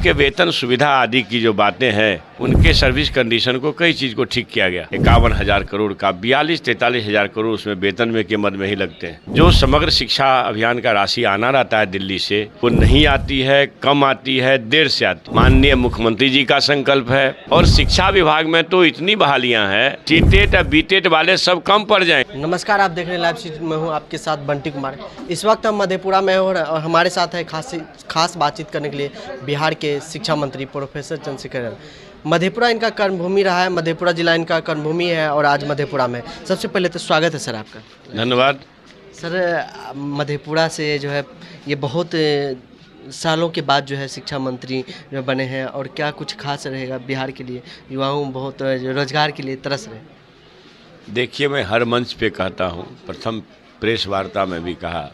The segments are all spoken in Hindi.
आपके वेतन सुविधा आदि की जो बातें हैं, उनके सर्विस कंडीशन को कई चीज़ को ठीक किया गया। 51,000 करोड़ का 42-43,000 करोड़ उसमें वेतन में के मद में ही लगते हैं। जो समग्र शिक्षा अभियान का राशि आना रहता है दिल्ली से, वो नहीं आती है, कम आती है, देर से आती है। माननीय मुख्यमंत्री जी का संकल्प है और शिक्षा विभाग में तो इतनी बहालियां हैं, टीटेट बीटेट वाले सब कम पड़ जाए। नमस्कार, आप देख रहे हैं लाइव स्ट्रीट में हूँ आपके साथ बंटी कुमार। इस वक्त हम मधेपुरा में हैं और हमारे साथ है खास बातचीत करने के लिए बिहार के शिक्षा मंत्री प्रोफेसर चंद्रशेखर। मधेपुरा इनका कर्मभूमि रहा है, मधेपुरा जिला इनका कर्मभूमि है और आज मधेपुरा में। सबसे पहले तो स्वागत है सर आपका। धन्यवाद सर, मधेपुरा से जो है ये बहुत सालों के बाद जो है शिक्षा मंत्री जो बने हैं, और क्या कुछ खास रहेगा बिहार के लिए, युवाओं बहुत रोजगार के लिए तरस रहे? देखिए, मैं हर मंच पे कहता हूँ, प्रथम प्रेस वार्ता में भी कहा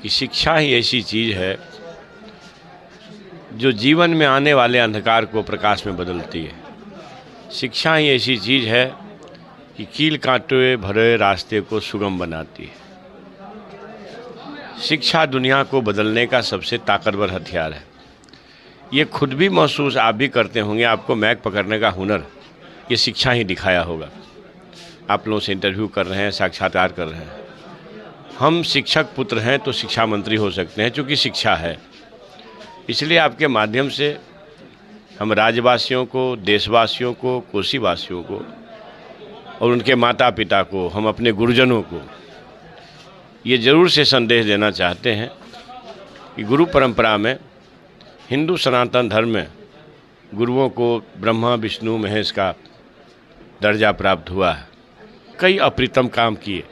कि शिक्षा ही ऐसी चीज़ है जो जीवन में आने वाले अंधकार को प्रकाश में बदलती है। शिक्षा ही ऐसी चीज़ है कि कील कांटे भरे रास्ते को सुगम बनाती है। शिक्षा दुनिया को बदलने का सबसे ताकतवर हथियार है। ये खुद भी महसूस आप भी करते होंगे, आपको मैक पकड़ने का हुनर ये शिक्षा ही दिखाया होगा। आप लोगों से इंटरव्यू कर रहे हैं, साक्षात्कार कर रहे हैं। हम शिक्षक पुत्र हैं तो शिक्षा मंत्री हो सकते हैं, क्योंकि शिक्षा है। इसलिए आपके माध्यम से हम राज्यवासियों को, देशवासियों को, कोसीवासियों को और उनके माता पिता को, हम अपने गुरुजनों को ये ज़रूर से संदेश देना चाहते हैं कि गुरु परंपरा में, हिंदू सनातन धर्म में गुरुओं को ब्रह्मा विष्णु महेश का दर्जा प्राप्त हुआ है। कई अप्रितम काम किए,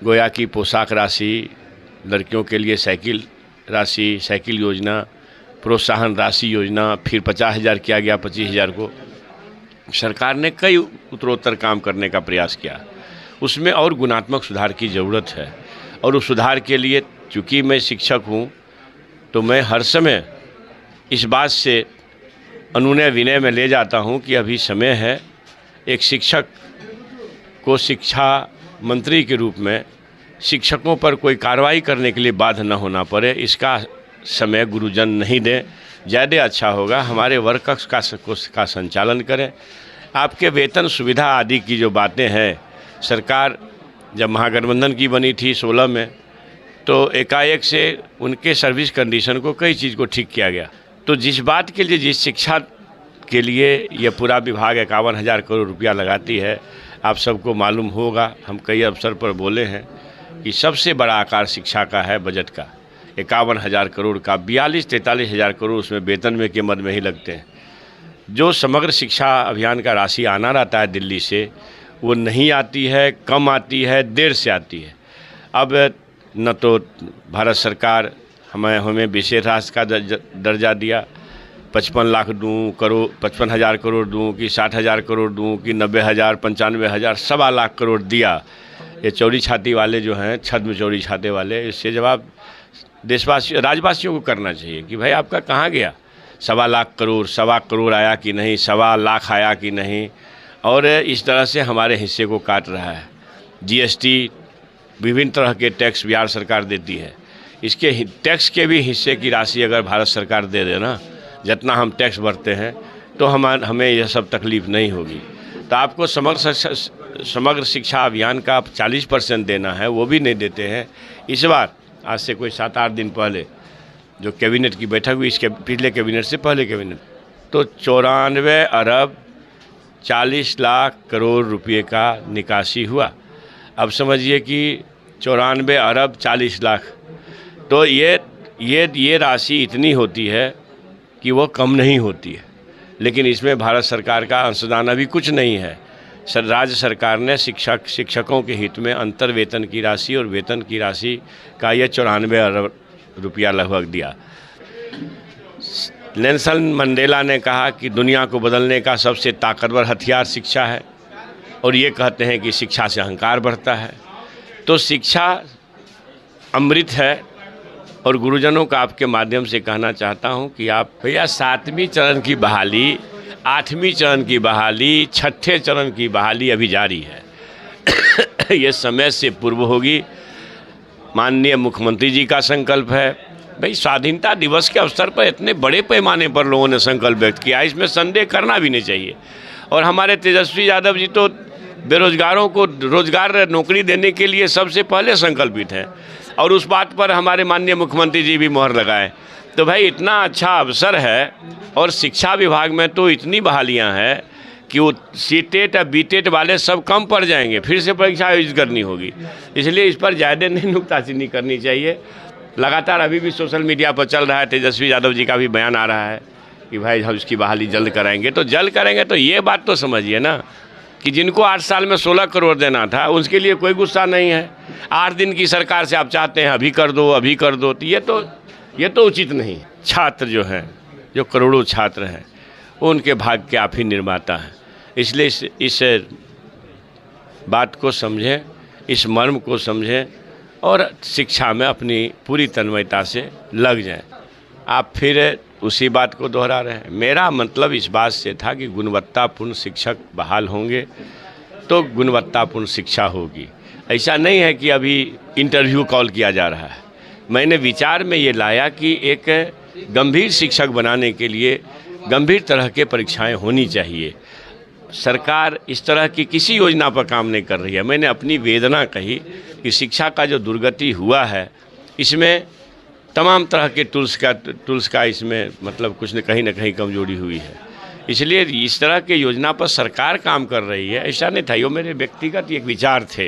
गोया की पोशाक राशि, लड़कियों के लिए साइकिल राशि, साइकिल योजना, प्रोत्साहन राशि योजना, फिर 50,000 किया गया, 25,000 को। सरकार ने कई उत्तरोत्तर काम करने का प्रयास किया। उसमें और गुणात्मक सुधार की ज़रूरत है, और उस सुधार के लिए चूँकि मैं शिक्षक हूँ तो मैं हर समय इस बात से अनुनय विनय में ले जाता हूँ कि अभी समय है एक शिक्षक को शिक्षा मंत्री के रूप में शिक्षकों पर कोई कार्रवाई करने के लिए बाध्य न होना पड़े। इसका समय गुरुजन नहीं दें, ज़्यादा अच्छा होगा। हमारे वर्ग कक्ष का संचालन करें। आपके वेतन सुविधा आदि की जो बातें हैं, सरकार जब महागठबंधन की बनी थी 16 में, तो एकाएक से उनके सर्विस कंडीशन को कई चीज़ को ठीक किया गया। तो जिस बात के लिए, जिस शिक्षा के लिए ये पूरा विभाग 51,000 करोड़ रुपया लगाती है, आप सबको मालूम होगा, हम कई अवसर पर बोले हैं कि सबसे बड़ा आकार शिक्षा का है बजट का। 51,000 करोड़ का 42-43,000 करोड़ उसमें वेतन में के मद में ही लगते हैं। जो समग्र शिक्षा अभियान का राशि आना रहता है दिल्ली से, वो नहीं आती है, कम आती है, देर से आती है। अब न तो भारत सरकार हमें विशेष राष्ट्र का दर्जा दिया, 55 लाख दूँ, 55,000 करोड़ दूँ कि 60,000 करोड़ दूँ कि 90,000, 95,000, 1.25 लाख करोड़ दिया। ये चौड़ी छाती वाले जो हैं, छद्म चौड़ी छाते वाले, इससे जवाब देशवासी राज्यवासियों को करना चाहिए कि भाई आपका कहाँ गया 1.25 लाख करोड़, 1.25 करोड़ आया कि नहीं, 1.25 लाख आया कि नहीं। और इस तरह से हमारे हिस्से को काट रहा है। जीएसटी, विभिन्न तरह के टैक्स बिहार सरकार देती है। इसके टैक्स के भी हिस्से की राशि अगर भारत सरकार दे देना, जितना हम टैक्स भरते हैं, तो हमें यह सब तकलीफ नहीं होगी। तो आपको समग्र शिक्षा अभियान का 40% देना है, वो भी नहीं देते हैं। इस बार आज से कोई 7-8 दिन पहले जो कैबिनेट की बैठक हुई, इसके पिछले कैबिनेट से पहले कैबिनेट, तो 94 अरब 40 लाख करोड़ रुपए का निकासी हुआ। अब समझिए कि 94 अरब 40 लाख, तो ये राशि इतनी होती है कि वो कम नहीं होती है। लेकिन इसमें भारत सरकार का अंशदान अभी कुछ नहीं है। राज्य सरकार ने शिक्षकों के हित में अंतर वेतन की राशि और वेतन की राशि का ये 94 अरब रुपया लगभग दिया। नेल्सन मंडेला ने कहा कि दुनिया को बदलने का सबसे ताकतवर हथियार शिक्षा है, और ये कहते हैं कि शिक्षा से अहंकार बढ़ता है। तो शिक्षा अमृत है, और गुरुजनों का आपके माध्यम से कहना चाहता हूं कि आप भैया 7वें चरण की बहाली, 8वें चरण की बहाली, 6ठे चरण की बहाली अभी जारी है। ये समय से पूर्व होगी। माननीय मुख्यमंत्री जी का संकल्प है, भाई स्वाधीनता दिवस के अवसर पर इतने बड़े पैमाने पर लोगों ने संकल्प व्यक्त किया, इसमें संदेह करना भी नहीं चाहिए। और हमारे तेजस्वी यादव जी तो बेरोजगारों को रोजगार नौकरी देने के लिए सबसे पहले संकल्पित हैं और उस बात पर हमारे माननीय मुख्यमंत्री जी भी मोहर लगाए। तो भाई इतना अच्छा अवसर है और शिक्षा विभाग में तो इतनी बहालियां हैं कि वो सीटेट और बीटेट वाले सब कम पड़ जाएंगे, फिर से परीक्षा आयोजित करनी होगी। इसलिए इस पर ज़्यादा नहीं नुक्ताचीनी करनी चाहिए। लगातार अभी भी सोशल मीडिया पर चल रहा है, तेजस्वी यादव जी का भी बयान आ रहा है कि भाई हम इसकी बहाली जल्द कराएंगे। तो जल्द करेंगे तो ये बात तो समझिए ना कि जिनको 8 साल में 16 करोड़ देना था उसके लिए कोई गुस्सा नहीं है। 8 दिन की सरकार से आप चाहते हैं अभी कर दो अभी कर दो, तो ये तो उचित नहीं। छात्र जो हैं, जो करोड़ों छात्र हैं, उनके भाग्य के आप ही निर्माता हैं। इसलिए इस बात को समझें, इस मर्म को समझें और शिक्षा में अपनी पूरी तन्मयता से लग जाएं। आप फिर उसी बात को दोहरा रहे हैं। मेरा मतलब इस बात से था कि गुणवत्तापूर्ण शिक्षक बहाल होंगे तो गुणवत्तापूर्ण शिक्षा होगी। ऐसा नहीं है कि अभी इंटरव्यू कॉल किया जा रहा है। मैंने विचार में ये लाया कि एक गंभीर शिक्षक बनाने के लिए गंभीर तरह के परीक्षाएं होनी चाहिए। सरकार इस तरह की किसी योजना पर काम नहीं कर रही है। मैंने अपनी वेदना कही कि शिक्षा का जो दुर्गति हुआ है इसमें तमाम तरह के टूल्स का इसमें मतलब कुछ न कहीं कमजोरी हुई है। इसलिए इस तरह के योजना पर सरकार काम कर रही है, ऐसा नहीं था। ये मेरे व्यक्तिगत एक विचार थे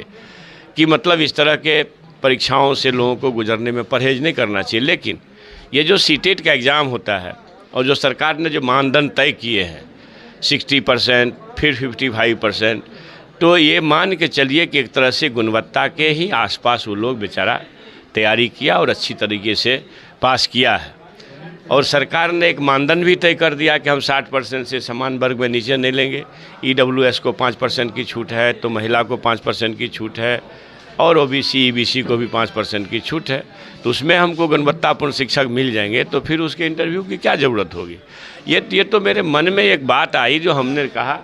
कि मतलब इस तरह के परीक्षाओं से लोगों को गुजरने में परहेज नहीं करना चाहिए। लेकिन ये जो सीटेट का एग्ज़ाम होता है और जो सरकार ने जो मानदंड तय किए हैं 60% फिर 55%, तो ये मान के चलिए कि एक तरह से गुणवत्ता के ही आसपास वो लोग बेचारा तैयारी किया और अच्छी तरीके से पास किया है। और सरकार ने एक मानदंड भी तय कर दिया कि हम 60% से समान वर्ग में नीचे नहीं लेंगे। EWS को 5% की छूट है, तो महिला को 5% की छूट है और OBC EBC को भी 5% की छूट है। तो उसमें हमको गुणवत्तापूर्ण शिक्षक मिल जाएंगे तो फिर उसके इंटरव्यू की क्या ज़रूरत होगी। ये तो मेरे मन में एक बात आई जो हमने कहा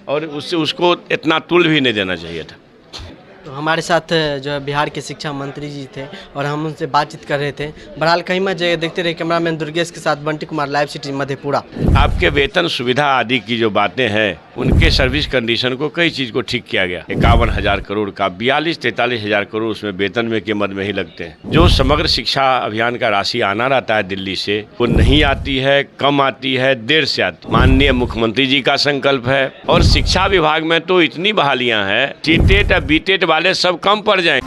और उसको इतना तुल भी नहीं देना चाहिए था। तो हमारे साथ जो है बिहार के शिक्षा मंत्री जी थे और हम उनसे बातचीत कर रहे थे। बहरहाल कहीं मैं जगह देखते रहे। कैमरामैन दुर्गेश के साथ बंटी कुमार, लाइव सिटी मधेपुरा। आपके वेतन सुविधा आदि की जो बातें हैं उनके सर्विस कंडीशन को कई चीज़ को ठीक किया गया। 51,000 करोड़ का 42-43,000 करोड़ उसमें वेतन में के मद में ही लगते हैं। जो समग्र शिक्षा अभियान का राशि आना रहता है दिल्ली से, वो नहीं आती है, कम आती है, देर से आती। माननीय मुख्यमंत्री जी का संकल्प है और शिक्षा विभाग में तो इतनी बहालियां हैं, सीटेट और बीटेट वाले सब कम पड़ जाएं।